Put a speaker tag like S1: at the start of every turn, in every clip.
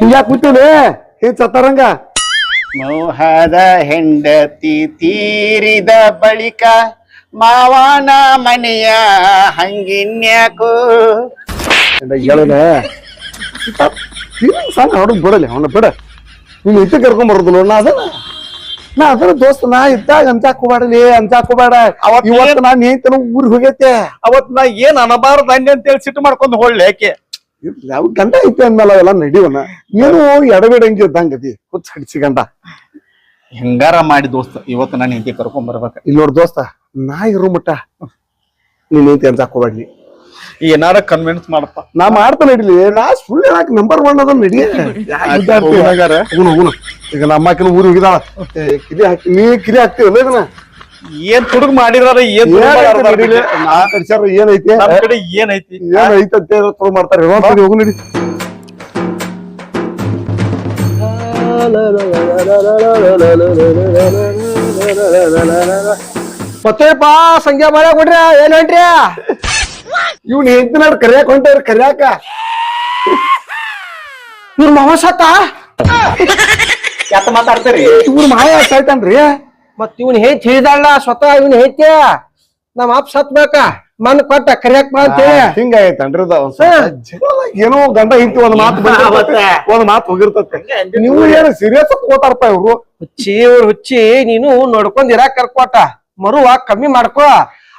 S1: ಹಿಂಗ್ಯಾಕ್ ಕೂತೀವಿ ಹಿಂಗ್ ಸತ್ತಾರಂಗ
S2: ಮೋಹದ ಹೆಂಡತಿ ತೀರಿದ ಬಳಿಕ ಮಾವನ ಮನೆಯ ಹಂಗಿನ್ಯಾಕೋ
S1: ಹೇಳನ ಸಣ್ಣ ಹೊಡದ್ ಬಿಡಲಿ ಅವನ ಬಿಡ ನೀನ್ ಇತ್ತ ಕರ್ಕೊಂಡ್ ಬರೋದಿಲ್ಲ ನಾ ಅದನ್ನ ದೋಸ್ತ ನಾ ಇದ್ದಾಗ ಅಂತಾಕೋಬೇಡಲಿ ಅಂತಾಕೋಬೇಡ ಇವತ್ತು ನಾನ್ ಏನ್ ಊರಿಗೆ ಹೋಗೈತೆ
S2: ಅವತ್ ನಾ ಏನ್ ಅನಬಾರ್ದು ಅಂತೇಳಿ ಸಿಟ್ಟು ಮಾಡ್ಕೊಂಡು ಹೊಳ್ಳೆ ಯಾಕೆ
S1: ಗಂಡ ಐತೆ ಅಂದ್ಮೇಲೆ ಅವೆಲ್ಲ ನಡಿವನ ಏನು ಎಡಬೇಡಂಗಿ ಇದ್ದಂಗದಿ ಹುಚ್ಚ ಹಡಿಸಿ ಗಂಡ
S2: ಹೆಂಗಾರ ಮಾಡಿ ದೋಸ್ತ ಇವತ್ತು ನಾನು ಹೆಂಡತಿ ಕರ್ಕೊಂಡ್ ಬರ್ಬೇಕ
S1: ಇಲ್ಲಿ ನೋಡ್ ದೋಸ್ತ ನಾ ಇರೋ ಮಟ್ಟ ನೀನ್ ಐತಿ ಅಂತಾಕೋಬೇಡ್ಲಿ
S2: ಏನಾರ ಕನ್ವಿನ್ಸ್ ಮಾಡಪ್ಪ
S1: ನಾ ಮಾಡ್ತಾ ನಡಿಲಿ ನಾ ಸುಳ್ಳು ಹೇಳಕ್ ನಂಬರ್ 1 ಅದ ನಡಿ ಈಗ ನಮ್ಮ ಅಕ್ಕನ ಊರಿಗೆ ಹೋಗಿದಾಳ ಕಿಲಿ ಹಾಕಿ ನೀ ಕಿಲಿ ಹಾಕ್ತಿವಲ್ಲ ಇದನ್ನ
S2: ಏನ್ ತುಡುಗ್ ಮಾಡಿದಾರ ಏನ್
S1: ನಾ ಕಡ್ಸ್ಯಾರ ಏನೈತಿ
S2: ಕಡೆ ಏನೈತಿ
S1: ಏನೈತಿ ಅಂತ ತುಡುಗ್ ಮಾಡ್ತಾರೆ ಹೋಗು ನಡಿ
S3: ಮತ್ತೇಪಾ ಸಂಖ್ಯಾ ಮಾಡಕ್ ಬಿಡ್ರಿ ಏನ್ ಹೊಂಟ್ರಿ
S1: ಇವ್ನ ಹೆಂಡತಿ ನಾಡ್ ಕರಿಯಾಕ ಹೊಂಟವ್ರಿ ಕರಿಯಾಕ
S3: ಇವ್ರ ಮಾವ ಸತ್ತ
S2: ಯಾಕ ಮಾತಾಡ್ತೀರಿ
S1: ಇವ್ರ ಮಾಯ ಸಾಯ್ತಾನ್ರಿ
S3: ಮತ್ ಇವ್ನ ಹೇತ್ ಹೇಳಿದಾಳ ಸ್ವತಃ ಇವ್ನ ಹೇತ್ಯ ನಮ್ಮ ಅಪ್ಪ ಸತ್ಬೇಕ ಮನ್ ಕೊಟ್ಟ ಕರಿಯಾಕ್ ಬಾ ಅಂತೇಳಿ
S1: ಹಿಂಗಾಯ್ತನ್ರಿ ಏನೋ ಗಂಡ ಹಿಂತಿ ಒಂದ್ ಮಾತು ಹೋಗಿರ್ತತೆ ನೀವು ಏನು ಸೀರಿಯಸ್ ಹೋತಾರಪ್ಪ ಇವ್ರು
S3: ಹುಚ್ಚಿ ನೀನು ನೋಡ್ಕೊಂಡ್ ಇರಾಕ್ ಕರ್ಕೊಟ ಮರುವ ಕಮ್ಮಿ ಮಾಡ್ಕೋ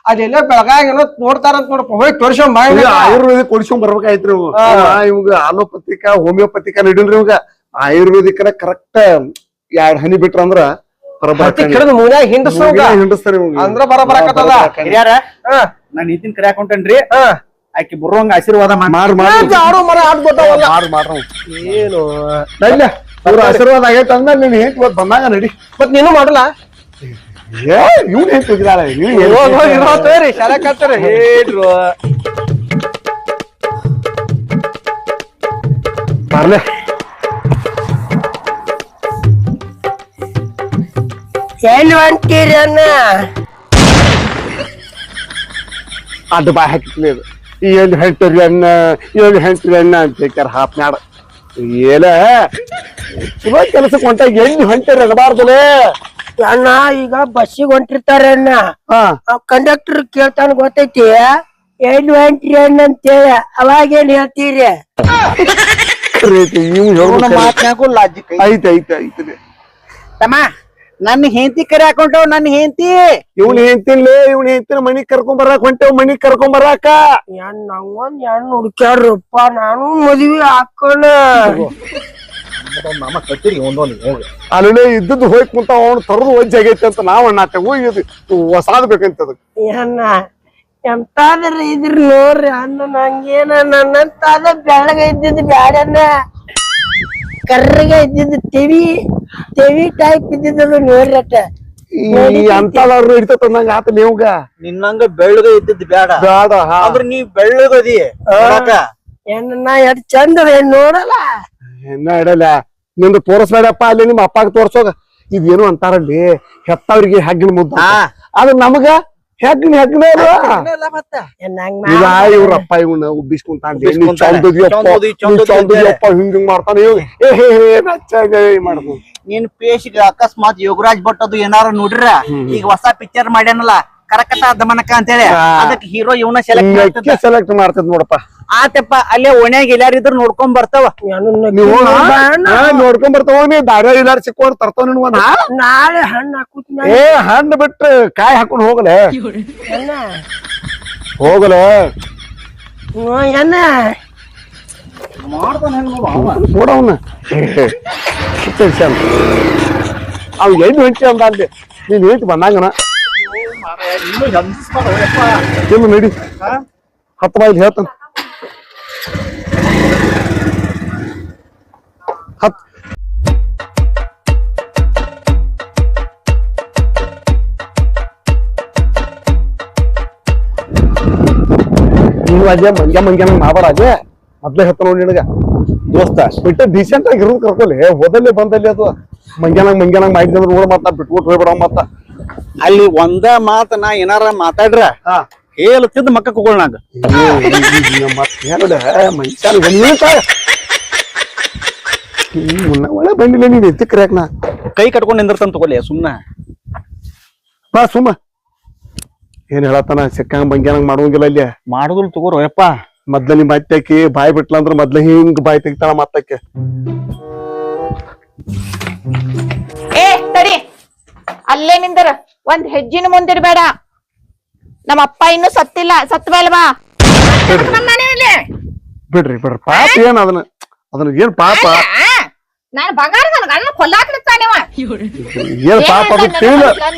S3: ಅದೆಲ್ಲ ಬೆಳಗಾಗ ಏನೋ ನೋಡ್ತಾರಂತ ನೋಡಪ್ಪ ಹೋಗಿ ತೋರ್ಸ್ಕೊಂಡ್ ಬಾ
S1: ಆಯುರ್ವೇದಿಕ್ ಕೊಡ್ಸ್ಕೊಂಡ್ ಬರ್ಬೇಕಾಯ್ತ್ರಿ ಇವಾಗ ಆಲೋಪತಿಕ ಹೋಮಿಯೋಪತಿಕ ನಡಿಲ್ರಿ ಇವಾಗ ಆಯುರ್ವೇದಿಕನ ಕರೆಕ್ಟ್ 2 ಹನಿ ಬಿಟ್ರ ಅಂದ್ರ
S3: ಮುನ್ಯಾಗ ಹಿಂಡಿಸ್ತಾರ ಅಂದ್ರ ಬರಬರಕತ್ತದ
S2: ಹಿರಿಯಾರ ನಾನ್ ನೀತಿನ ಕರೆ ಹಾಕೊಂಟೇನ್ರಿ ಆಕಿ ಬರುವಂಗ ಆಶೀರ್ವಾದ
S3: ಏನು
S1: ಅವ್ರ ಆಶೀರ್ವಾದ ಆಗೈತೆ ಅಂದ ನೀನ್ ಹೆಂಗ್ ಇವತ್ ಬಂದಾಗ ನಡಿ
S3: ಮತ್ ನೀನು ಮಾಡಲ್ಲ
S1: ಇವ್ನ ಹೆಂಗ್ ಹೋಗಿದಾಳ
S3: ಶಾಲೆ ಕಲ್ತಾರ ಹೇಳ್ರು
S1: ಬರ್ಲೆ
S3: ಎಲ್ಲಿ ಹೊಂಟೀರಿ ಅಣ್ಣ
S1: ಅದು ಬಾಯ್ ಹಾಕಿತ್ಲಿ ಅದು ಎಲ್ಲಿ ಹೆಂಟ್ರಿ ಅಣ್ಣ ಅಂತ ಹೇಳ್ತಾರ ಹಾಪ್ನಾಡ ಏನ ಚಲೋ ಕೆಲಸಕ್ಕೆ ಹೊಂಟಾಗ ಎಲ್ಲಿ ಹೊಂಟರಿ ಅನ್ಬಾರ್ದಲೇ
S3: ಅಣ್ಣ ಈಗ ಬಸ್ಸಿಗೆ ಹೊಂಟಿರ್ತಾರ ಅಣ್ಣ ಕಂಡಕ್ಟರ್ ಕೇಳ್ತಾನ ಗೊತ್ತೈತಿ ಎಲ್ಲಿ ಹೊಂಟ್ರಿ ಅಣ್ಣ ಅಂತೇಳಿ ಅವಾಗೇನ್ ಹೇಳ್ತೀರಿ
S1: ಐತೆ
S2: ತಮ್ಮ ನನ್ನ ಹೆಂಡತಿ ಕರೆ ಹಾಕೊಂಡವ್ ನನ್ನ ಹೆಂಡತಿ
S1: ಇವ್ನ ಹೆಂಡತಿನ ಮನಿಗ್ ಕರ್ಕೊಂಡ್ ಬರಾಕ್ ಹೊಂಟೇವ್ ಮನಿಗ್ ಕರ್ಕೊಂಡ್ ಬರಾಕ
S3: ನಂಗೊಂದ್ ಹೆಣ್ಣು ಹುಡ್ಕ್ಯಾಡ್ರಪ್ಪ ನಾನು ಮದ್ವಿ ಹಾಕೋಣ
S1: ಅಲ್ಲೇ ಇದ್ದದ್ದು ಹೋಗಿ ಕುಂತ ಅವ್ನು ತರದು ವಜ್ಜೆ ಆಗೈತಿ ಅಂತ ನಾವ್ ಅಣ್ಣಾತೆ ಹೋಗಿ ಹೊಸಾದ್ ಬೇಕಂತ
S3: ಅಣ್ಣ ಎಂತಾದ್ರ ಇದ್ರ ನೋಡ್ರಿ ಅಣ್ಣ ನಂಗೇನ ನನ್ನಂತಾದ ಬೆಳಗ ಇದ್ದಿದ್ ಬ್ಯಾಡಣ್ಣ ಕರ್ರಗ ಇದ್ದಿದ್ ತೆವಿ ಟೈಪ್ ಇದ್ದಿದ್ದು ನೋಡ್ರಿ ಅಟ್ಟ
S1: ಅಂತವ್ರು ಇರ್ತೈತ ಅಂದಂಗ ಆತ ನೀವ್ಗ
S2: ನಿನ್ನಂಗ ಬೆಳ್ಳಗ ಇದ್ದಿದ್ ಬೇಡ
S1: ಬೇಡ
S2: ಆದ್ರ ನೀ ಬೆಳ್ಳಗದಿ
S3: ನಾ ಎಷ್ಟ್ ಚಂದ ನೋಡಲ್ಲ
S1: ಇನ್ನ ಇಡಲ್ಲ ನಿಂದು ತೋರ್ಸ್ಬೇಡಪ್ಪ ಅಲ್ಲಿ ನಿಮ್ಮ ಅಪ್ಪಾಗ ತೋರ್ಸೋಗ ಇದೇನು ಅಂತಾರಲ್ಲಿ ಹೆತ್ತವ್ರಿಗೆ ಹೆಗ್ಗಿನ ಮುದ್ದ ಅದ್ರ ನಮಗ ಹೆಗ್ಗಿನ ಇವ್ರಪ್ಪ ಇವನ್ನ ಉಬ್ಬಿಸ್ಕೊಂತಾನ್ಯಪ್ಪ ಹಿಂಗ್ ಮಾಡ್ತಾನೆ ಮಾಡ್ಬೋದು
S2: ನೀನ್ ಪೇಶಿಗೆ ಅಕಸ್ಮಾತ್ ಯೋಗರಾಜ್ ಭಟ್ ಅದು ಏನಾರ ನೋಡ್ರ ಈಗ ಹೊಸ ಪಿಕ್ಚರ್ ಮಾಡ್ಯಾನಲ್ಲ ಕರಕಟ ದಮನಕ ಅಂತೇಳಿ ಅದಕ್ಕೆ ಹೀರೋ ಇವನ
S1: ಸೆಲೆಕ್ಟ್ ಮಾಡ್ತದ ನೋಡಪ್ಪ
S2: ಆತಪ್ಪ ಅಲ್ಲೇ ಓಣ್ಯಾಗ ಎಲ್ಲಾರ ಇದ್ರ ನೋಡ್ಕೊಂಡ್ ಬರ್ತಾವ
S1: ನೋಡ್ಕೊಂಡ್ ಬರ್ತಾವ ನೀ ದಾರ ಎಲ್ಲಾರ ಸಿಕ್ಕೋರ್ ತರ್ತಾವ ನಿನ್
S3: ನಾಳೆ ಹಣ್ಣು ಹಾಕುತ್ತ
S1: ಹಣ್ಣು ಬಿಟ್ಟು ಕಾಯಿ ಹಾಕೊಂಡ್ ಹೋಗಲೆ ಹೋಗಲೆ ನೋಡವನ್ನ ಅವ್ ಎಲ್ಲಿ ಹೊಂಟಿ ಅಂದ ಅಲ್ಲಿ ನೀನ್ ಹೇಳ್ತಿ ಬಂದಂಗನ ನಡಿ 10 ಮೈಲ್ ಹೇಳ್ತಾನ ನೀವು ಅಜೆ ಮಂಗ್ಯ ಮಾಡಬಾರಜೆ ಮೊದ್ಲೇ ಹೇಳ್ತ ನೋಡಿ ನಿನಗ ದೋಸ್ತ ಬಿಟ್ಟು ಡೀಸೆಂಟ್ ಆಗಿ ಇರೋದು ಕರ್ಕೊಲಿ ಹೋದಲ್ಲಿ ಬಂದಲ್ಲಿ ಅದು ಮಂಗ್ಯಾನಂಗ್ ಮಾಡಿದ್ರೆ ನೋಡ ಮತ್ತ ಬಿಟ್ಬಿಟ್ಟು ಹೋಗ್ಬಿಡ ಮತ್ತ
S2: ಅಲ್ಲಿ ಒಂದ ಮಾತ ನಾ ಏನಾರ ಮಾತಾಡ್ರ ಹೇಳ್ತಿದ್ ಮಕ್ಕ ಕುಗೊಳ್ನಾಗ
S1: ಒಳ್ಳೆ ಬಂದಿಲ್ಲ ನೀನ್ ಎತ್ತಿಕ್ರ್ಯಾಕ ನಾ
S2: ಕೈ ಕಟ್ಕೊಂಡ್ ನಿಂದಿರ್ತಾನ ತಗೊಳ್ಳಿ ಸುಮ್ನ
S1: ಬಾ ಸುಮ್ಮ ಏನ್ ಹೇಳತ್ತಾನ ಸಿಕ್ಕಂಗ ಬಂಗ್ಯಾನಂಗ್ ಮಾಡುವಂಗಿಲ್ಲ ಇಲ್ಲಿ
S2: ಮಾಡುದಿಲ್ಲ ತಗೋರು ಯಪ್ಪ
S1: ಮೊದ್ಲ ನಿಮ್ ಅತ್ತೆಕಿ ಬಾಯಿ ಬಿಟ್ಲ ಅಂದ್ರ ಮೊದ್ಲ ಹಿಂಗ್ ಬಾಯಿ ತೆಗಿತಾಳ ಮತ್ತಕ್ಕೆ
S4: ಏ ತಡಿ ಅಲ್ಲೇ ನಿಂದರ ಒಂದ್ ಹೆಜ್ಜಿನ ಮುಂದಿರ್ಬೇಡ ನಮ್ಮ ಅಪ್ಪ ಇನ್ನು ಸತ್ತಿಲ್ಲ ಸತ್ ಮೇಲೆ ಬಾ
S1: ಬಿಡ್ರಿ ಪಾಪ ಏನ್ ಅದನ್ನ ಏನ್ ಪಾಪ
S4: ನಾನು ಬಂಗಾರ ನನ್ ಗಂಡನ ಕೊಲ್ಲಾಕ್ಲಿತ್ತಾನೇವ
S1: ಏನ್ ಪಾಪ ಅದು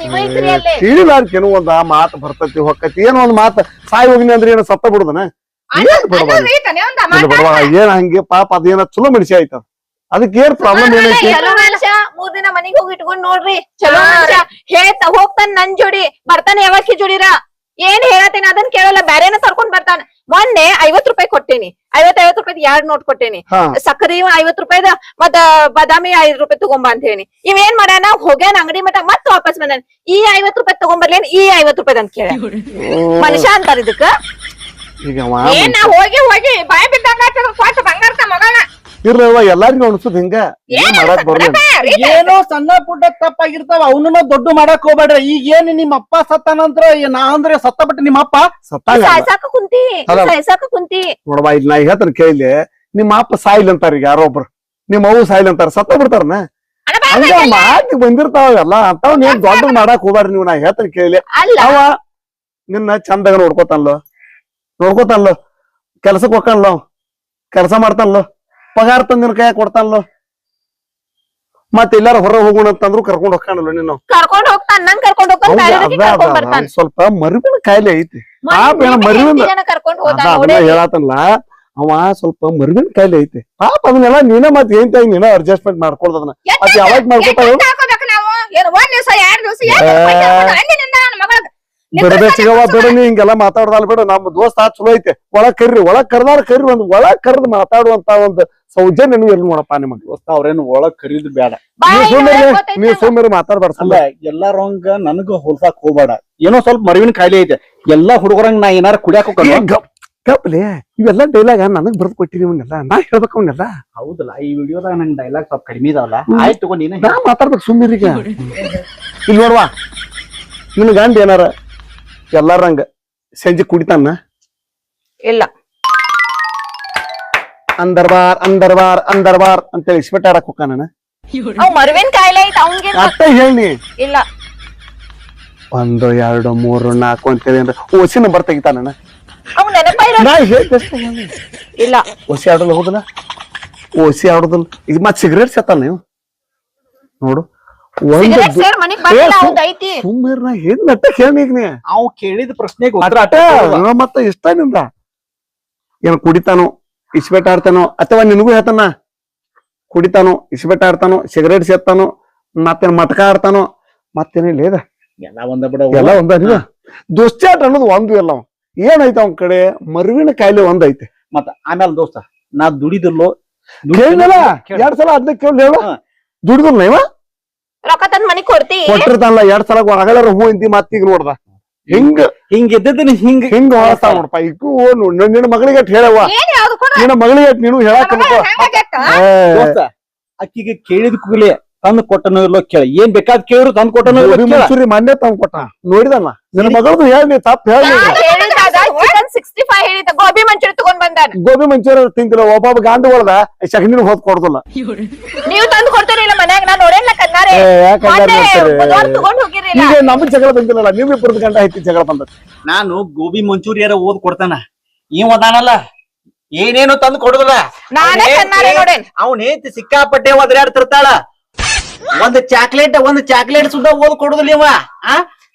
S4: ನೀವ ಇದ್ರಿ ಅಲ್ಲೇ
S1: ತಿಳಿಲಾರ್ಕೇನು ಒಂದ್ ಮಾತು ಬರ್ತೈತಿ ಹೊಕ್ಕತಿ ಏನೋ ಒಂದ್ ಮಾತು ಸಾಯಿ ಹೋಗಿನಿ ಅಂದ್ರೆ ಏನೋ ಸತ್ತ ಬಿಡುದನ ಏನ್ ಬಿಡಬಾರ ಏನ್ ಹಂಗೆ ಪಾಪ ಅದೇನ ಚಲೋ ಮನುಷ್ಯ ಆಯ್ತ ಅದಕ್ಕೆ ಏನ್ ಪ್ರಾಬ್ಲಮ್ ಏನೈತಿ
S4: ಚಲೋ ಮನುಷ್ಯ 3 ದಿನ ಮನಿಗ್ ಹೋಗಿ ಇಟ್ಕೊಂಡ್ ನೋಡ್ರಿ ಚಲೋ ಮನುಷ್ಯ ಹೇಳ್ತಾ ಹೋಗ್ತಾನ ನನ್ ಜೋಡಿ ಬರ್ತಾನೆ ಯಾವಾಕಿ ಜೋಡಿರ ಏನ್ ಹೇಳತ್ತೇನೆ ಅದನ್ನ ಕೇಳಲ್ಲ ಬ್ಯಾರೇನ ಕರ್ಕೊಂಡ್ ಬರ್ತಾನ ಮೊನ್ನೆ 50 ರೂಪಾಯಿ ಕೊಟ್ಟೇನಿ 50 ರೂಪಾಯಿ 2 ನೋಟ್ ಕೊಟ್ಟೇನಿ ಸಕ್ಕರಿ 50 ರೂಪಾಯಿದ ಮತ್ತ ಬಾದಾಮಿ 5 ರೂಪಾಯಿ ತಗೊಂಬ ಅಂತ ಹೇಳಿ ಇವೇನ್ ಮಾಡ್ಯಾನ ಹೋಗ್ಯಾನ ಅಂಗಡಿ ಮಠ ಮತ್ ವಾಪಸ್ ಬಂದಾನ ಈ 50 ರೂಪಾಯಿ ತಗೊಂಬರ್ಲೇನ್ ಈ 50 ರೂಪಾಯಿ ಅಂತ ಕೇಳ ಮನುಷ್ಯ ಅಂತಾರ ಇದಕ್ಕ
S1: ಈಗ
S4: ಏನ್ ಹೋಗಿ ಹೋಗಿ ಬಾಯ್ ಬಿದ್ದಂಗ ಕೊಟ್ಟ ಬಂಗಾರ ಮಗನ
S1: ಇರ್ಲವ ಎಲ್ಲಾರಿಗೂ ಅನ್ಸುದ್ ಹಿಂಗ ಮಾಡಕ್ ಬರ್ಲಿ
S2: ಏನೋ ಸಣ್ಣ ಪುಟ್ಟ ತಪ್ಪಾಗಿರ್ತಾವ ಅವನ್ನ ದೊಡ್ಡ ಮಾಡಕ್ ಹೋಗ್ಬೇಡ್ರಿ ಈಗ ಏನ್ ನಿಮ್ಮ ಅಪ್ಪ ಸತ್ತಾನಂತ್ರ ನಾ ಅಂದ್ರೆ ಸತ್ತ ಬಿಟ್ಟು ನಿಮ್ಮ ಅಪ್ಪ
S4: ಸಾಯ್ಸಾಕ ಕುಂತಿ ಸಾಯ್ಸಾಕ ಕುಂತಿ
S1: ನೋಡವಾ ಇಲ್ಲಿ ನಾ ಹೇಳ್ತಾನ ಕೇಳಿ ನಿಮ್ಮ ಅಪ್ಪ ಸಾಯಿಲ್ ಅಂತಾರ ಈಗ ಯಾರೋ ಒಬ್ರು ನಿಮ್ಮ ಅವ್ವ ಸಾಯಿಲ್ ಅಂತಾರ ಸತ್ತ ಬಿಡ್ತಾರನ ಹಂಗ ಮಾತಿ ಬಂದಿರ್ತಾವ ಎಲ್ಲ ಅಂತಾವ್ ನೀವ್ ದೊಡ್ಡ ಮಾಡಕ್ ಹೋಗ್ಬಾರ್ರಿ ನೀವು ನಾ ಹೇಳ್ತಾನ ಕೇಳಿ ಅವ ನಿನ್ನ ಚಂದಾಗ ನೋಡ್ಕೋತಾನಲ್ಲೋ ಕೆಲ್ಸಕ್ ಹೋಗ್ಕನ್ಲೋ ಕೆಲಸ ಮಾಡ್ತಾನಲ್ಲೋ ಪಗಾರ ತಂದಿನ ಕೈ ಕೊಡ್ತಾನಲ್ಲೋ ಮತ್ತೆ ಎಲ್ಲಾರು ಹೊರ ಹೋಗೋಣ ಅಂತಂದ್ರು ಕರ್ಕೊಂಡ್ ಹೋಗ್ಕಾನಲ್ಲ ನೀನು
S4: ಕರ್ಕೊಂಡ್ ಹೋಗ್ತಾನ ನಂಗ್ ಕರ್ಕೊಂಡ್ ಹೋಗ್ತಾನ
S1: ಸ್ವಲ್ಪ ಮರುವಿನ ಕಾಯಿಲೆ ಐತಿ ಪಾಪ ಏನ ಮರುವಿನ
S4: ಕರ್ಕೊಂಡ್ ಹೋದ
S1: ಅದನ್ನ ಹೇಳತ್ತಲ್ಲ ಅವ ಸ್ವಲ್ಪ ಮರುವಿನ ಕಾಯಿಲೆ ಐತಿ ಪಾಪ ಅದನ್ನೆಲ್ಲ ನೀನ ಮತ್ ಏನ್ ತಾಯಿ ನೀನ ಅಡ್ಜಸ್ಟ್ಮೆಂಟ್ ಮಾಡ್ಕೊಳ್ದದನ್ನ ಅದ್ ಯಾವಾಗ ಮಾಡ್ಕೊತಾವ ಬಿಡದೆ ಸಿಗವ ಬಿಡ ನೀ ಹಿಂಗೆಲ್ಲ ಮಾತಾಡ್ದಲ್ ಬಿಡ ನಮ್ ದೋಸ್ತ ಚಲೋ ಐತೆ ಒಳಗ್ ಕರ್ರಿ ಒಂದ್ ಒಳಗ್ ಕರ್ದ್ ಮಾತಾಡುವಂತ ಒಂದ್ ಸೌಜನ್ಯ ಎಲ್ಲಿ ನೋಡಪ್ಪ ನಿಮಗ್
S2: ದೋಸ್ತ ಅವ್ರೇನು ಒಳಗ್ ಕರೀದ್ ಬೇಡ
S1: ನೀವ್ ಸುಮ್ಮನೆ ಮಾತಾಡ್ಬಾರ್ಸಲ್ಲ
S2: ಎಲ್ಲಾರಂಗ ನನಗ ಹೋಲ್ಸಾಕ್ ಹೋಗ್ಬೇಡ ಏನೋ ಸ್ವಲ್ಪ ಮರುವಿನ ಕಾಯಿಲೆ ಐತೆ ಎಲ್ಲಾ ಹುಡುಗರಂಗ್ ನಾ ಏನಾರ ಕುಡಿಯಾಕ
S1: ಗಪ್ಲೆ ಇವೆಲ್ಲ ಡೈಲಾಗ ನನಗ್ ಬರ್ದ್ ಕೊಟ್ಟಿನಿ ಅವನ್ನೆಲ್ಲ ನಾ ಹೇಳ್ಬೇಕು ಅವನ್ನೆಲ್ಲ
S2: ಹೌದಲ್ಲ ಈ ವಿಡಿಯೋದಾಗ ನಂಗ್ ಡೈಲಾಗ್ ಸ್ವಲ್ಪ ಕಡಿಮೆ ಇದಾವಲ್ಲ ಆಯ್ತು ತಗೋ ನೀನ
S1: ನಾ ಮಾತಾಡ್ಬೇಕು ಸುಮ್ಮೀರೀಗ ಇಲ್ಲಿ ನೋಡ್ವಾ ನಿನ್ ಗಂಡ ಏನಾರ ಎಲ್ಲಾರಂಗ ಸಂಜೆ ಕುಡಿತಾನ
S4: ಇಲ್ಲ
S1: ಅಂದರ್ಬಾರ್ ಅಂತೇಳಿ ಇಸ್ಪೆಟ್ ಆಡಕ್ ಹೋಗ ನಾನು
S4: ಅವ್ ಮರುವಿನ ಕಾಯಿಲೆ ಐತ ಅವ್ನ್ಗೆ
S1: ಅಟ್ಟ ಹೇಳಿ
S4: ಇಲ್ಲ
S1: 1 2 3 4 ಅಂತೇಳಿ ಅಂದ್ರೆ ಓಸಿ ನಂಬರ್ ತೆಗಿತಾನ
S4: ಅವ್ ನೆನಪ
S1: ನಾ ಹೇಳ್ದೆ
S4: ಇಲ್ಲ
S1: ಓಸಿ ಆಡೋಲ್ಲ ಹೋದಲ್ಲ ಓಸಿ ಆಡೋದಲ್ಲ ಈಗ ಮತ್ ಸಿಗರೇಟ್ ಸತ್ತಾನ ನೀವು ನೋಡು ಸುಮ್ಮನೆ ನಾ ಏನ್ ನಟ್ಟ ಕೇಳಿ
S2: ಅವ್ ಕೇಳಿದ ಪ್ರಶ್ನೆಗೆ
S1: ಮತ್ತ ಇಷ್ಟ ನಿಂದ ಏನ್ ಕುಡಿತಾನೋ ಇಸ್ಪೆಟ್ ಆಡ್ತಾನೋ ಅಥವಾ ನಿನಗೂ ಹೇಳ್ತಾನ ಕುಡಿತಾನೋ ಇಸ್ಪೆಟ್ ಆಡ್ತಾನೋ ಸಿಗರೇಟ್ ಸೇರ್ತಾನೋ ಮತ್ತೇನ್ ಮಟ್ಕ ಆಡ್ತಾನೋ ಮತ್ತೇನಿಲ್ಲ ಇದ ಎಲ್ಲ ಒಂದ ನೀವು ದುಶ್ಚಾಟ ಅನ್ನೋದು ಒಂದು ಎಲ್ಲ ಏನೈತೆ ಅವನ್ ಕಡೆ ಮರುವಿನ ಕಾಯಿಲೆ ಒಂದೈತೆ
S2: ಮತ್ತ ಆಮೇಲೆ ದೋಸ್ತ ನಾ ದುಡಿದಿಲ್ಲೋ
S1: ಕೇಳಿಲ್ಲ 2 ಸಲ ಅದನ್ನ ಕೇಳಿ ಹೇಳ ದುಡಿದಿಲ್ಲ ಇವ
S4: ರೊಕ್ಕ ತಂದ್ ಮನಿ ಕೊಡ್ತಿ
S1: ಕೊಟ್ಟಿರ್ತಾನಲ್ಲ 2 ಸಲ ಹೊರಗಡೆ ಹೂ ಇಂತಿ ಮತ್ತೀಗ ನೋಡ್ದ
S2: ಹಿಂಗ ಎದ್ದಿದ್ದೀನಿ
S1: ಹಿಂಗ ಹೊಳಸ್ತಾವ ನೋಡಪ್ಪ ಈಗ ನಿನ್ನ ಮಗಳಿಗೆ ಹೇಳವ್ವ ನಿನ್ನ ಮಗಳಿಗೆ ನೀನು ಹೇಳಕ್
S2: ಅಕ್ಕಿಗೆ ಕೇಳಿದ ಕೂಗಲೇ ತಂದು ಕೊಟ್ಟನೋ ಇಲ್ಲೋ ಕೇಳ ಏನ್ ಬೇಕಾದ್ ಕೇಳಿದ್ರು ತಂದು ಕೊಟ್ಟನೋ
S1: ಮನ್ಸೂರಿ ಮೊನ್ನೆ ತಂದ್ ಕೊಟ್ಟ ನೋಡಿದಲ್ಲ ನಿನ್ನ ಮಗಳದು ಹೇಳಿ ತಪ್ಪ ಹೇಳಿ
S4: ಚಿಕನ್ 65 ಹೇಳಿದ ಗೋಬಿ ಮಂಚೂರಿ ತಗೊಂಡ್ ಬಂದಾನ
S1: ಗೋಬಿ ಮಂಚೂರಿ ತಿಂತಿಲ್ಲ ಒಬ್ಬೊಬ್ಬ ಗಾಂಧಿ ಒಳದ ಸಗಣಿನ ಹೋದ್ ಕೊಡ್ದಲ್ಲ
S4: ನೀವು ತಂದು ಕೊಡ್ತೀರಿಲ್ಲ ಮನ್ಯಾಗ ನಾ ನೋಡೇನ ಕಣ್ಣಾರೆ ತಗೊಂಡ್ ಹೋಗಿರಿ
S1: ಈಗ ನಮ್ ಜಗಳ ಬಂದಿಲ್ಲ ನೀವ್ ಇಬ್ಬರದ ಗಂಡ ಐತಿ ಜಗಳ ಬಂದ
S2: ನಾನು ಗೋಬಿ ಮಂಚೂರಿಯಾರ ಓದ್ ಕೊಡ್ತಾನ ಇವ್ ಅದಾನಲ್ಲ ಏನೇನು ತಂದು ಕೊಡುದಿಲ್ಲ
S4: ನಾನೇ ಕಣ್ಣಾರೆ ನೋಡೇನ್
S2: ಅವ್ನ ಏಂತಿ ಸಿಕ್ಕಾಪಟ್ಟೆ ಒದರಾಡ್ತಿರ್ತಾಳ ಒಂದ್ ಚಾಕ್ಲೇಟ್ ಸುದ್ದ ಓದ್ ಕೊಡುದಿಲ್ಲ ಇವ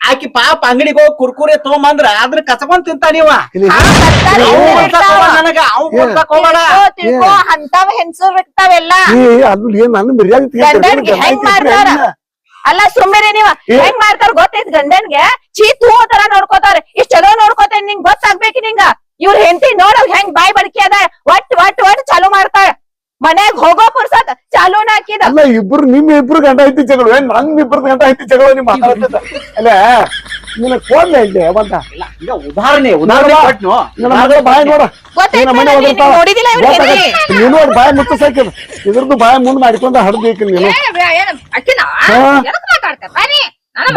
S2: ಆಕಿ ಪಾಪ ಅಂಗಡಿಗೆ ಹೋಗಿ ಕುರ್ಕುರೆ ತಗೊಂಬಂದ್ರ ಅದ್ರ ಕಸಕೊಂಡ್ ತಿಂತಾನ ಇವ ನನಗ
S4: ಅಂತಾವ ಹೆಂಗಸರು ಇರ್ತಾವೆಲ್ಲ ಹೆಂಗ್ ಮಾಡ್ತಾರ ಅಲ್ಲ ಸುಮ್ಮನೆ ನೀವ ಹೆಂಗ್ ಮಾಡ್ತಾರ ಗೊತ್ತೈತ್ ಗಂಡನ್ಗೆ ಚೀತ್ ಹೂ ತರ ನೋಡ್ಕೋತಾರ ಇಷ್ಟ ಚಲೋ ನೋಡ್ಕೋತೇನೆ ನಿಂಗ್ ಗೊತ್ತಾಗ್ಬೇಕು ನಿಂಗ ಇವ್ರ ಹೆಂಡತಿ ನೋಡ ಹೆಂಗ್ ಬಾಯ್ ಬಡಕಿ ಅದ ಒಟ್ ಚಾಲು ಮಾಡ್ತಾಳ ಮನ್ಯಾಗ ಹೋಗೋ ಪುರ್ಸತ್ ಚಾಲೂನ ಹಾಕಿದ
S1: ಅಲ್ಲ ನಿಮ್ ಇಬ್ರು ಗಂಡ ಐತಿ ಜಗಳ ನಂಗ್ ಇಬ್ರು ಗಂಡ ಐತಿ ಜಗಳ ನಿಮ್ ಮಾತಾಡ್ತಿದ್ದ ಅಲ್ಲ ನಿನಗ್ ಫೋನ್ ಐತೆ ಬಂದ
S2: ಈಗ ಉದಾಹರಣೆ ಕೊಟ್ನು
S1: ನನ್ನ ಮಗಳ ಬಾಯಿ ನೋಡ
S4: ಗೊತ್ತಾಯ್ತಾ
S1: ಮನೆ
S4: ನನಗೆ?
S1: ಓದಿರ್ತಾಳ.
S4: ನೀನ್ ನೋಡಿದಿಲ್ಲ ಇವ್ರ್ ಹೆಂಡ್ತಿ?
S1: ನೀನು ನೋಡಿ ಬಾಯಿ ಮುಚ್ಚ ಸಾಕಿದ ಇದ್ರದ್ದು ಬಾಯಿ ಮುಂದ್ ಮಾಡಿಕೊಂಡ ಹಡ್ಬೇಕು ನೀನು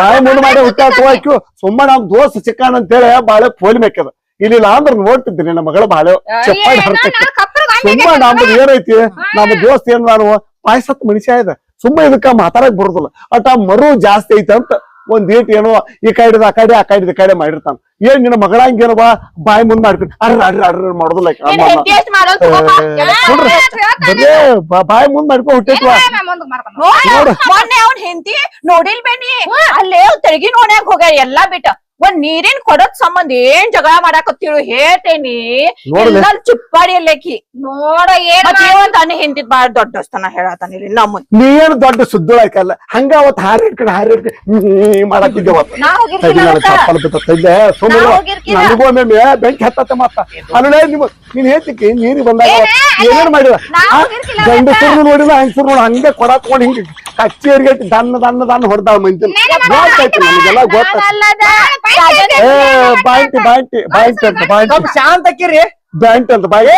S1: ಬಾಯಿ ಮುಂದ್ ಮಾಡಿ ಹುಟ್ಟಾಕ ಆಯ್ಕು ಸುಮ್ಮ ನಮ್ ದೋಸ್ತ್ ಸಿಕ್ಕಾನ ಅಂತೇಳಿ ಬಾಳೆ ಪೋಲಿ ಮೇಕದ ಇಲ್ಲಿಲ್ಲ ಅಂದ್ರ ನೋಡ್ತಿದ್ದೀನಿ ನನ್ನ ಮಗಳ ಬಾಳೆ ಚಪ್ಪಾಡಿ ಹರ್ತೈತಿ ಸುಮ್ಮ ನಮ್ದು ಏನೈತಿ ನಮ್ಮ ದೋಸ್ತ್ ಏನ್ ನಾನು ಪಾಯಸತ್ ಮನುಷ್ಯ ಇದೆ ಸುಮ್ಮ ಇದಕ್ಕ ಮಾತಾಡಕ್ ಬರುದಿಲ್ಲ ಅಟ ಮರು ಜಾಸ್ತಿ ಐತೆ ಅಂತ ಒಂದ್ ಏಟ್ ಏನೋ ಈ ಕಡೆ ಆ ಕಡೆ ಮಾಡಿರ್ತಾನ ಏನ್ ನಿನ್ನ ಮಗಳ ಹಂಗೇನವಾ ಬಾಯಿ ಮುಂದ್ ಮಾಡ್ತೀನಿ ಅಡ್ರ ಮಾಡೋದಿಲ್ಲ
S4: ನಿನ್ ಹೆಂಡ್ತಿ ಎಷ್ಟ್ ಮಾಡೋಲ್ ತಗೋಬಾ.
S1: ಬರೇ ಬಾಯಿ ಮುಂದ್ ಮಾಡ್ಕೊಂಡ್ ಹುಟ್ಟೈತ್ವಾ
S4: ನೋಡು, ಮೊನ್ನೆ ಅವ್ನ್ ಹೆಂಡತಿ ನೋಡಿಲ್ ಬೇನಿ ಅಲ್ಲೇ ತೆಳಗಿನ ಓಣ್ಯಾಗ ಹೋಗ್ಯಾರ ಎಲ್ಲಾ ಬಿಟ್ಟ ಒಂದ್ ನೀರಿನ್ ಕೊಡೋದ್ ಸಂಬಂಧ ಏನ್ ಜಗಳ ಮಾಡಾಕತ್ತೀಳು ಹೇಳ್ತೇನಿ
S1: ನೋಡ್ಲೆ.
S4: ಎಲ್ಲ ಚುಪ್ಪಾಡಿ ಅಲ್ಲೇಕಿ ನೋಡ ಏನ್ ತನ್ನ ಹೆಂಡತಿ ಬಾಳ ದೊಡ್ಡಸ್ತನ ಹೇಳತಾನ ಇಲ್ಲಿ ನಮ್ಮ
S1: ನೀನ್ ದೊಡ್ಡ ಸುದ್ದುಳಕಲ್ಲ ಹಂಗ ಅವತ್ ಹಾರಿ ಮಾಡಾಕಿದ್ದೆ ಅವತ್ತು
S4: ನಾ ಹೋಗಿರ್ಕಿಲ್ಲ ಅವತ್ತ.
S1: ಸುಮ್ಮನೆ
S4: ನಾ ಹೋಗಿರ್ಕಿಲ್ಲ.
S1: ನನಗೊಮ್ಮೆ ಬೆಂಕಿ ಹತ್ತತ್ತ ಮತ್ತ ಅಲ್ಲೇ ನಿಮ್ ನೀನ್ ಹೇಳ್ತಿಕ್ಕೆ ನೀರಿ ಬಂದಾಗ ಏನೇನ್ ಮಾಡಿದ
S4: ನಾ ಹೋಗಿರ್ಕಿಲ್ಲ
S1: ಗಂಡಸರು ನೋಡಿಲ್ಲ ಹೆಂಗಸರು ನೋಡ ಹಂಗೆ ಕೊಡ ತಗೊಂಡ್ ಹಿಂಗ ಕಚ್ಚೇರಿಗೆ ದನ್ನ ಹೊಡೆದಾಳ ಮಂದಿ ಗೊತ್ತಾಯ್ತು ನಮಗೆಲ್ಲ ಗೊತ್ತಾಯ್ತು ಬಾಂಟಿ ಅಂತ ಬಾಂಟಿ
S2: ಸ್ವಲ್ಪ ಶಾಂತ ಆಕಿರಿ
S1: ಬ್ಯಾಂಟ್ ಅಂತ ಬಾಯಿ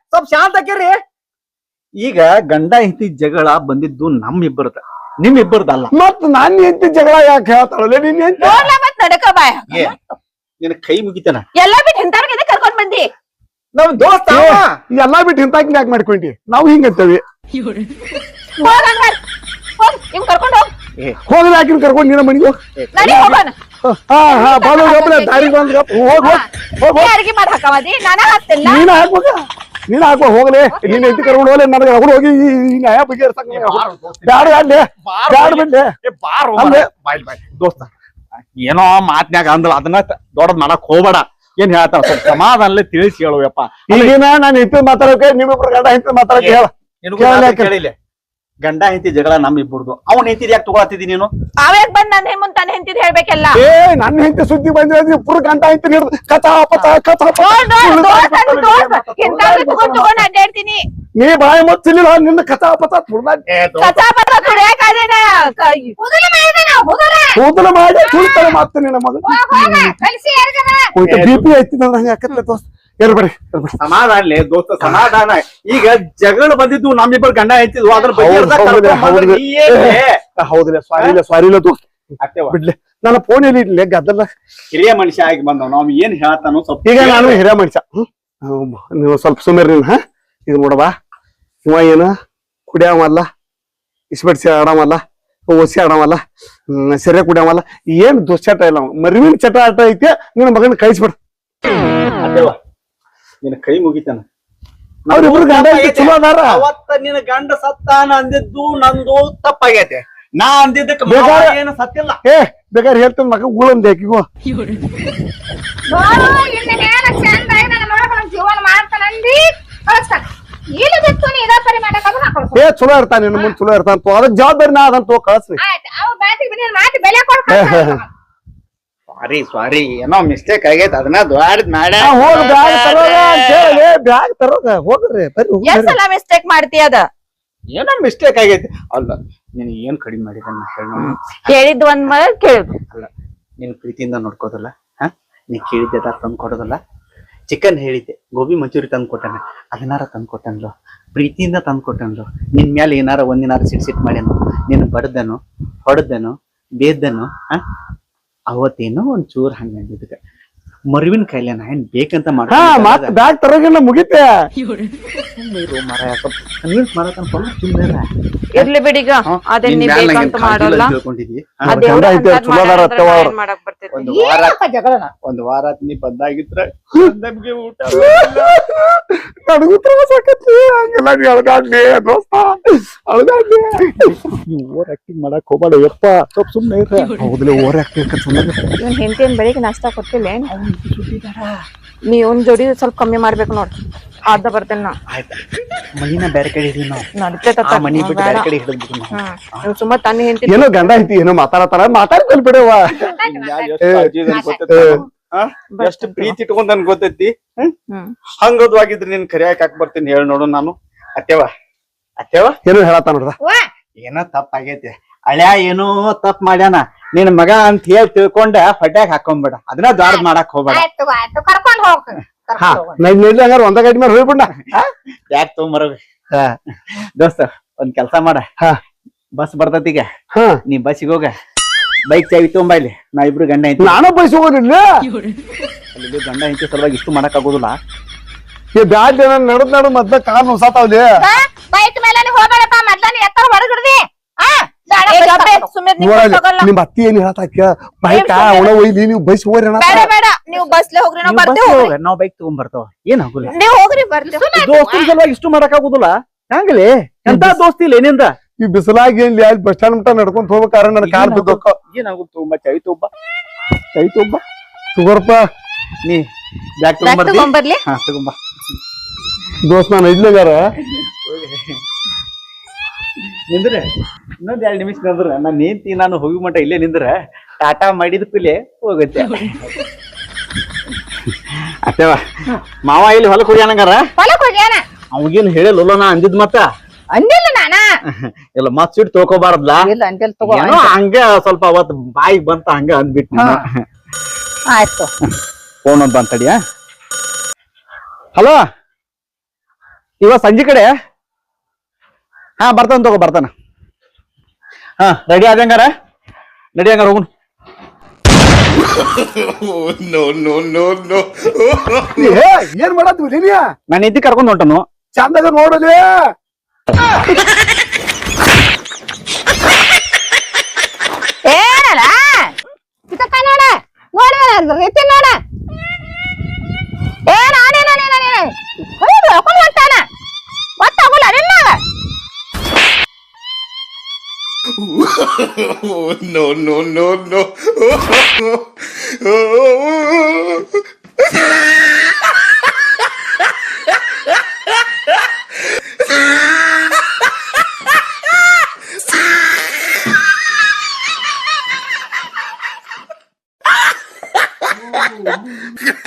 S2: ಸ್ವಲ್ಪ ಶಾಂತ ಆಕಿರಿ ಈಗ ಗಂಡ ಹೆಂಡತಿ ಜಗಳ ಬಂದಿದ್ದು ನಮ್ಮಿಬ್ಬರದ ನಿಮ್ಮಿಬ್ಬರದಲ್ಲ
S1: ಮತ್ ನಾನ್ ಹೆಂಡತಿ ಜಗಳ ಯಾಕೆ ಹೇಳ್ತಾಳಲ್ಲ ನೀನ್ ಹೆಂಡತಿ
S4: ನೋಡ್ಲ ಮತ್ ನಡಕ ಬಾಯ
S2: ನಿನ್ ಕೈ ಮುಗಿತಾನ
S4: ಎಲ್ಲಾ ಬಿಟ್ಟು ಹಿಂತಾರ್ಗೆ ಕರ್ಕೊಂಡ್ ಬಂದಿ
S2: ನಮ್ ದೋಸ್ತ
S1: ಎಲ್ಲಾ ಬಿಟ್ಟು ಹಿಂತಾಕಿನ ಯಾಕೆ ಮಾಡ್ಕೊಂಡಿ ನಾವು ಹಿಂಗಂತೇವಿ
S4: ಹೋಗ್ ಹಂಗಾರ್. ಹೋಗ್ ಇವ್ ಕರ್ಕೊಂಡ್ ಹೋಗ್
S1: ಹೋಗಿ ಹಾಕಿನ ಕರ್ಕೊಂಡು ನಿನ್ನ ಮನೆಗೆ ಹೋಗ್
S4: ನಡಿ ಹೋಗೋಣ
S1: ಹಾ ಬಾಲು ಗಪ್ಲೆ ದಾರಿ ಬಂದ್ ಗಪ್ ಹೋಗ್ ಹೋಗ್
S4: ನೀ ಅಡ್ಗಿ ಮಾಡಿ ಹಾಕವದಿ ನಾನ ಹಾಕ್ತಿಲ್ಲ
S1: ನೀನ ಹಾಕ್ಬೇಕ ನೀನ ಹಾಕೋ ಹೋಗ್ಲಿ ನೀನ್ ಹೆಂಡತಿ ಕರ್ಕೊಂಡು ಹೋಗ್ಲಿ ನನಗೆ ಅವ್ರು ಹೋಗಿ ಈ ನ್ಯಾಯ ಬಗೆಹರ್ಸಕ್ ಬ್ಯಾಡ ಅಲ್ಲೇ ಬ್ಯಾಡ ಬಿಡ್ಲೆ ಅಲ್ಲೇ
S2: ದೋಸ್ತ ಏನೋ ಮಾತ್ನ್ಯಾಗ ಅಂದಲ್ಲ ಅದನ್ನ ದೊಡ್ಡದ್ ಮಾಡಕ್ ಹೋಗ್ಬೇಡ ಏನ್ ಹೇಳ್ತಾರ ಸ್ವಲ್ಪ ಸಮಾಧಾನಲ್ಲೇ ತಿಳಿಸಿ ಹೇಳುವಪ್ಪ
S1: ಈಗಿನ ನಾನು ಹೆಂಡತಿ ಮಾತಾಡೋಕೆ ನಿಮ್ಮಿಬ್ರು ಗಂಡ ಹೆಂಡತಿ ಮಾತಾಡೋಕೆ ಹೇಳ
S2: ಕೇಳಿಲ್ಲ ಗಂಡ ಹೆಂಡತಿ ಜಗಳ ನಮ್ಮಿಬ್ಬರದು ಅವ್ನ ಹೆಂಡತಿ ಯಾಕೆ ತಗೊಳತಿದಿ ನೀನು
S4: ಅವಾಗ ಬಂದ್ ನನ್ ಮುಂದ್ ತಾನೇ ಹೆಂತಿದ್ ಹೇಳ್ಬೇಕೆಲ್ಲ
S1: ಏ ನನ್ನ ಹೆಂಡತಿ ಸುದ್ದಿ ಬಂದ್ರೆ ಇಬ್ರು ಗಂಡ ಹೆಂಡತಿ ಹಿಡಿದು ಕಥಾ
S4: ತಗೊಂಡ್ ಅಡ್ಡಾಡ್ತೀನಿ
S1: ನೀ ಬಾಯಿ ಮುಚ್ಚಿಲ್ಲ ನಿನ್ನ ಕಥಾ ಪಥ ಕೂದಲ ಮಾಡಿ ಸುಳ್ತಾರೆ ಮಾತು ನಿನ್ನ ಮಗ ಬಿಪಿ ಐತಿದಂದ್ರೆ ಹಂಗ ಯಾಕತ್ಲೆ ದೋಸ್ತ ಇರ್ಬೇಡಿ
S2: ಸಮಾಧಾನ ದೋಸ್ತ ಸಮಾಧಾನ ಈಗ ಜಗಳ ಬಂದಿದ್ದು ನಮ್ಮಿಬ್ಬರು ಗಂಡ ಹೆಂಡತಿದ್ವು ಅದ್ರ
S1: ಹೌದಿಲ್ಲ ಸ್ವಾರಿಲ್ಲ ದೋಸ್ತ ಬಿಡ್ಲೆ ನನ್ನ ಫೋನ್ ಎಲ್ಲಿ ಇಡ್ಲಿ ಗದ್ದಲ್ಲ
S2: ಹಿರಿಯ ಮನುಷ್ಯ ಆಗಿ ಬಂದವ್ ನಾವ್ ಏನ್ ಹೇಳ್ತಾನೋ ಸ್ವಲ್ಪ
S1: ಈಗ ನಾನು ಹಿರಿಯ ಮನುಷ್ಯ ನೀವು ಸ್ವಲ್ಪ ಸುಮೇರ್ ನೀನ್ ಹಾ ಈಗ ನೋಡವಾ ಇವ ಏನ ಕುಡಿಯವಲ್ಲ ಇಸ್ಬೆಟ್ಸಿ ಆಡವಲ್ಲ ಓಸಿ ಆಡವಲ್ಲ ಸೆರೆ ಕುಡಿಯವಲ್ಲ ಏನ್ ದುಶ್ಚಟ ಇಲ್ಲ ಮರಿವಿನ ಚಟ ಆಟ ಐತೆ ನಿನ್ನ ಮಗನ ಕಳಿಸ್ಬಿಡ
S2: ನಿನ್ನ ಕೈ ಮುಗಿತಾನ
S1: ಅವ್ರಿಬ್ರು ಗಂಡ ಹೆಂಡ್ತಿ ಚಲೋ ಅದಾರ
S2: ಅವತ್ತ ನಿನ್ನ ಗಂಡ ಸತ್ತಾನ ಅಂದಿದ್ದು ನಂದು ತಪ್ಪಾಗೈತೆ ನಾ ಅಂದಿದ್ದಕ್ಕೆ ಏನು ಸತ್ತಿಲ್ಲ
S1: ಏ ಬೇಕಾದ್ರೆ ಹೇಳ್ತಾನ ಮಗ ಉಳಂದ ಯಾಕಿಗೋ
S5: ಜೀವನ ಮಾಡ್ತಾನಂದಿ ಕಳಿಸ್ತಾನ ಇಲ್ಲ ಬಿತ್ತು ನೀ ಇದ ಪರಿ ಮಾಡಕ
S1: ಏ ಚಲೋ ಇರ್ತಾನ ನಿನ್ನ ಮುಂದ್ ಚಲೋ ಇರ್ತಾನ ಅದಕ್ಕೆ ಜವಾಬ್ದಾರಿ ನಾ ಅದಂತ ಕಳಿಸ್ರಿ
S5: ಆಯ್ತು ಅವ ಮಾತಿ ಬೆಲೆ ಕೊಡ್
S2: ಸಾರಿ ಏನೋ ಮಿಸ್ಟೇಕ್ ಆಗೈತೆ ಅದನ್ನ ದ್ವಾಡ್ ಮಾಡ
S1: ಹೋಗ್ ಬ್ಯಾಗ್ ತರೋಗ ಅಂತ ಹೇಳಿ ಬ್ಯಾಗ್ ತರೋಗ ಹೋಗ್ರಿ ಬರ್ರಿ
S4: ಎಷ್ಟ್ ಸಲ ಮಿಸ್ಟೇಕ್ ಮಾಡ್ತಿ ಅದ
S2: ಏನೋ ಮಿಸ್ಟೇಕ್ ಆಗೈತಿ ಅಲ್ಲ ನೀನ್ ಏನ್ ಕಡಿಮೆ ಮಾಡಿದ ಹೇಳ
S4: ಹೇಳಿದ್ ಒಂದ್ ಮಗ ಕೇಳುದು
S2: ಅಲ್ಲ ನೀನ್ ಪ್ರೀತಿಯಿಂದ ನೋಡ್ಕೋದಲ್ಲ ಹ ನೀ ಕೇಳಿದ್ದೆ ತಂದು ಕೊಡೋದಲ್ಲ ಚಿಕನ್ ಹೇಳಿದ್ದೆ ಗೋಬಿ ಮಂಚೂರಿ ತಂದು ಕೊಟ್ಟನ ಅದನ್ನಾರ ತಂದು ಕೊಟ್ಟನ್ಲು ಪ್ರೀತಿಯಿಂದ ತಂದು ಕೊಟ್ಟನ್ಲು ನಿನ್ ಮೇಲೆ ಏನಾರ ಒಂದಿನಾರ ಸಿಟ್ ಮಾಡ್ಯಾನು ನೀನ್ ಬಡ್ದನು ಹೊಡೆದನು ಬೇದ್ದನು ಹ ಅವತ್ತೇನೋ ಒಂದ್ ಚೂರ್ ಹಂಗ ಅಂದಿದ್ದಕ್ಕೆ ಮರುವಿನ ಕೈಲೆ ನಾ ಏನ್ ಬೇಕಂತ
S1: ಹಾ ಮತ್ ಬ್ಯಾಗ್ ತರೋಗಿಲ್ಲ ಮುಗಿತೆ
S4: ಇರ್ಲಿ ಬಿಡಿಗ ಅದೇನ್ ನೀ ಬೇಕಂತ ಮಾಡೋಲ್ಲ
S1: ಗಂಡ ಐತೆ ಚಲೋ ಅದಾರ ಅತ್ತವ ಅವ್ರು
S4: ಮಾಡಕ್ ಬರ್ತೈತಿ
S2: ಒಂದ್ ವಾರ ನೀ ಬಂದಾಗಿದ್ರ ನಮ್ಗೆ ಊಟ
S1: ನನಗೂ ತ್ರಾಸ ಆಕತ್ತಿ ಹಂಗೆಲ್ಲ ನೀ ಅಳ್ಗಾಡ್ಲಿ ದೋಸ್ತ ಅಳ್ಗಾಡ್ಲಿ ಓವರ್ ಆಕ್ಟಿಂಗ್ ಮಾಡಕ್ ಹೋಗ್ಬೇಡ ಯಪ್ಪ ಸ್ವಲ್ಪ ಸುಮ್ನೆ ಇರ್ರಿ ಹೌದಿಲ್ಲ ಓವರ್ ಆಕ್ಟಿಂಗ್ ಸುಮ್ಮನೆ
S4: ಇವ್ನ ಹೆಂಡತಿ ಬೆಳಿಗ್ಗೆ ನಾಷ್ಟಾ ಕೊಟ್ಟಿಲ್ಲ ಏನ್ ನೀ ಒಂದ್ ಜೋಡಿ ಸ್ವಲ್ಪ ಕಮ್ಮಿ ಮಾಡ್ಬೇಕು ನೋಡ್ ಅರ್ಧ ಬರ್ತೇನೆ ನಾ
S2: ಆಯ್ತಾ ಮನಿನ ಬೇರೆ ಕಡೆ ಹಿಡಿದು ನಾವು
S4: ನಡಿತೈತ
S2: ಆ ಮನಿ ಬಿಟ್ಟು ಬೇರೆ ಕಡೆ ಹಿಡಿದ್ಬಿಟ್ಟು ನಾವು
S4: ನೀವು ಸುಮ್ಮ ತನ್ನ ಹೆಂಡತಿ
S1: ಏನೋ ಗಂಡ ಐತಿ ಏನೋ ಮಾತಾಡತಾರ ಮಾತಾಡ್ಕೊಲ್ ಬಿಡವ
S2: ಎಷ್ಟು ಪ್ರೀತಿ ಇಟ್ಕೊಂಡ್ ನನ್ ಗೊತ್ತೈತಿ ಹಂಗದು ಆಗಿದ್ರೆ ನಿನ್ ಕರಿಯಾಕ್ ಹಾಕ್ ಬರ್ತೀನಿ ಹೇಳಿ ನೋಡು ನಾನು ಅತ್ತೆವ
S1: ಏನೋ ಹೇಳತ್ತ ನೋಡ್ದ
S2: ಏನೋ ತಪ್ಪಾಗೈತಿ ಹಳ್ಯಾ ಏನೋ ತಪ್ಪ ಮಾಡ್ಯಾನ ನಿನ್ ಮಗ ಅಂತ ಹೇಳಿ ತಿಳ್ಕೊಂಡ ಹೊಟ್ಯಾಗ ಹಾಕೊಂಬಿಡ ಅದನ್ನ ದಾಡ್ ಮಾಡಕ್ ಹೋಗ್ಬೇಡ.
S5: ಆಯ್ತು ಕರ್ಕೊಂಡ್ ಹೋಗ್
S1: ಹಾ ನೈದ್ಲಿ ಹಂಗಾರ ಒಂದ ಗಾಡಿ ಮೇಲೆ ಹೋಗ್ಬಿಡ.
S2: ಯಾಕೆ ತೊಗೊಂಬರ ದೋಸ್ತ ಒಂದ್ ಕೆಲ್ಸ ಮಾಡ, ಬಸ್ ಬರ್ತೈತಿ ಈಗ, ನೀ ಬಸ್ಸಿಗೆ ಹೋಗ, ಬೈಕ್ ಚಾವಿ ತಗೊಂಬ ಇಲ್ಲಿ, ನಾ ಇಬ್ರು ಗಂಡ ಐತಿ.
S1: ನಾನು ಬಯಸಿ ಹೋಗೋದಿಲ್ಲ,
S2: ಅಲ್ಲಿ ಗಂಡ ಐತಿ ಸಲುವಾಗಿ ಇಷ್ಟು ಮಾಡಕ್ ಆಗೋದಿಲ್ಲ.
S1: ಈ ಬ್ಯಾಡ್ ನಡು ಮದ್ದ ಕಾರ್ ನುಸಾತಾವ್ಲಿ.
S5: ಬೈಕ್ ಮೇಲೆ ನೀ ಹೋಗ್ಬೇಡಪ್ಪ, ಮೊದ್ಲ ನೀ ಎತ್ತರ ಹೊರಗಿಡ್ದಿ.
S1: ನಿಮ್ ಅತ್ತಿ ಏನ್ ಹೇಳತ್ತಾಕ ಬೈಕ ಒಳ ಒಯ್ಲಿ ನೀವು ಬೈಸ್ ಹೋಗ್ರಿ
S4: ಬೇಡ ಬೇಡ ನೀವು ಬಸ್ಲೆ ಹೋಗ್ರಿ ನಾವ್ ಬರ್ತೇವೆ.
S2: ನಾವ್ ಬೈಕ್ ತಗೊಂಡ್ ಬರ್ತಾವ, ಏನ್ ಆಗುಲ್ಲ.
S4: ನೀವ್ ಹೋಗ್ರಿ ಬರ್ತೇವೆ.
S2: ದೋಸ್ತರ ಸಲುವಾಗಿ ಇಷ್ಟು ಮಾಡಕ್ ಆಗುದಿಲ್ಲ. ಹಂಗಲಿ ಎಂತ ದೋಸ್ತಿ ಇಲ್ಲ ಏನಿಂದ.
S1: ಈ ಬಿಸಿಲಾಗಿ ಏನ್ ಅಲ್ಲಿ ಬಸ್ ಸ್ಟ್ಯಾಂಡ್ ಮಟ್ಟ ನಡ್ಕೊಂಡ್ ಹೋಗ್ಬೇಕಾರ ನನ್ ಕಾರ್ ಬಿದ್ದೋಕ.
S2: ಏನಾಗುತ್ತ ತುಂಬ ಚೈ ತೊಬ್ಬ
S1: ಸುಗರ್ಪ
S2: ನೀ ಬ್ಯಾಗ್
S4: ತಗೊಂಬರ್ಲಿ.
S2: ಹಾ ತಗೊಂಬ
S1: ದೋಸ್ತ್ ನಾನು ಇದ್ಲಗಾರ
S2: ನಿಂದ್ರೆ ಇನ್ನೊಂದ್ 2 ನಿಮಿಷ ನಿಂದ್ರ ನಾನು ನಿಂತಿ ನಾನು ಹೋಗಿ ಮಟ ಇಲ್ಲೇ ನಿಂದ್ರ ಟಾಟಾ ಮಾಡಿದ ಕೂಲೆ ಹೋಗುತ್ತೆ. ಅತ್ತೇವ ಮಾವ ಇಲ್ಲಿ ಹೊಲಕ್ ಹೋಗ್ಯಾನಂಗಾರ.
S5: ಹೊಲಕ್ ಹೋಗ್ಯಾನ.
S2: ಅವಗೇನ್ ಹೇಳಿಲ್ಲ ನಾ ಅಂದಿದ್ ಮತ್ತ
S5: ಅಂದಿಲ್ಲ ನಾನ.
S2: ಇಲ್ಲ ಮತ್ ಸಿಟ್ ತಗೋಬಾರ್ದಲ್ಲ.
S5: ಇಲ್ಲ ಅಂದಿಲ್ಲ ತಗೋ.
S2: ಏನೋ ಹಂಗ ಸ್ವಲ್ಪ ಅವತ್ ಬಾಯಿಗೆ ಬಂತ ಹಂಗ ಅಂದ್ಬಿಟ್ಟು.
S5: ಆಯ್ತು
S2: ಫೋನ್ ಅಂತ ಅಂತಡಿಯ. ಹಲೋ ಇವ ಸಂಜೆ ಕಡೆ ಹಾ ಬರ್ತಾನ ತಗೋ ಬರ್ತಾನ. ಹಾ ರೆಡಿ ಆದಂಗಾರ ನಡಿ ಹಂಗಾರ ಹೋಗುನ್.
S1: ಏನ್ ಮಾಡತ್ವಿ ನೀ?
S2: ನಾನು ಇದ್ದಿ ಕರ್ಕೊಂಡ್ ಹೊಂಟನು.
S1: ಚಂದಾಗ ನೋಡಲಿ.
S5: ಏನಲ್ಲ ಚಿಕ್ಕ ನೋಡ ನೋಡ ರೀತಿ ನೋಡ ಏನ್ ಆನೇನ ಹಾಕೊಂಡ್ ಹೊಂಟಾನ ಗೊತ್ತಾಗಲ್ಲ ನಿನ್ನಾಗ.
S1: No.